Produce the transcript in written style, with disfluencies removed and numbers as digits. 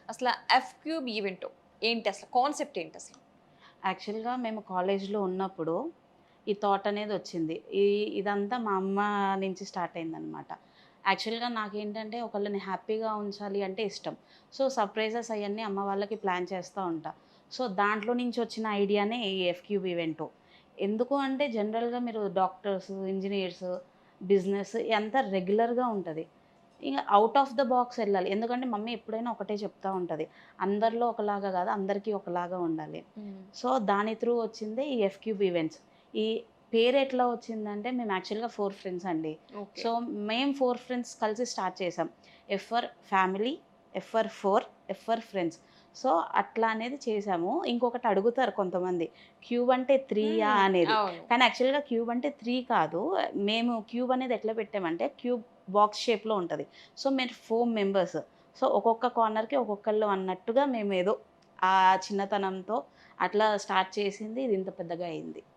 అసలు F cube event ఏంటి అసలు? కాన్సెప్ట్ ఏంటి అసలు? యాక్చువల్‌గా మేము కాలేజ్‌లో ఉన్నప్పుడు ఈ థాట్ అనేది వచ్చింది. ఇదంతా మా అమ్మ నుంచి స్టార్ట్ అయిందనమాట. యాక్చువల్‌గా నాకేంటంటే ఒకళ్ళని హ్యాపీగా ఉంచాలి అంటే ఇష్టం. సో, సర్ప్రైజెస్ అయన్నీ అమ్మ వాళ్ళకి ప్లాన్ చేస్తా ఉంటా. సో, దాంట్లో నుంచి వచ్చిన ఐడియానే ఈ ఎఫ్‌క్యూబ్ ఈవెంటు. ఎందుకు అంటే జనరల్‌గా మీరు డాక్టర్స్, ఇంజినీర్స్, బిజినెస్ అంతా రెగ్యులర్‌గా ఉంటది. ఇంగ ఔట్ ఆఫ్ ద బాక్స్ ఎళ్ళాలి. ఎందుకంటే మమ్మీ ఎప్పుడైనా ఒకటే చెప్తా ఉంటది. అందరిలో ఒకలాగా గాదు, అందరికీ ఒకలాగా ఉండాలి. హ్మ్. సో, దాని త్రూ వచ్చిందే ఈ ఎఫ్‌క్యూబ్ ఈవెంట్స్. ఈ పేరెట్లా వచ్చిందంటే మేము యాక్చువల్‌గా 4 ఫ్రెండ్స్ అండి. ఓకే. సో, మేము 4 ఫ్రెండ్స్ కలిసి స్టార్ట్ చేసాం. F for family, F for 4, F for friends. So, అట్లా అనేది చేసాము. ఇంకొకటి అడుగుతారు కొంతమంది. క్యూబ్ అంటే 3యా హ్మ్. అనేది. అవును. కానీ యాక్చువల్‌గా క్యూబ్ అంటే 3 కాదు. మేము క్యూబ్ అనేది ఎట్లా పెట్టామంటే క్యూబ్ బాక్స్ షేప్‌లో ఉంటది. సో, మీరు 4 మెంబర్స్. సో, ఒక్కొక్క కార్నర్‌కి ఒక్కొక్కళ్ళు అన్నట్టుగా మేమేదో ఆ చిన్నతనంతో అట్లా స్టార్ట్ చేసింది. ఇది ఇంత పెద్దగా అయింది.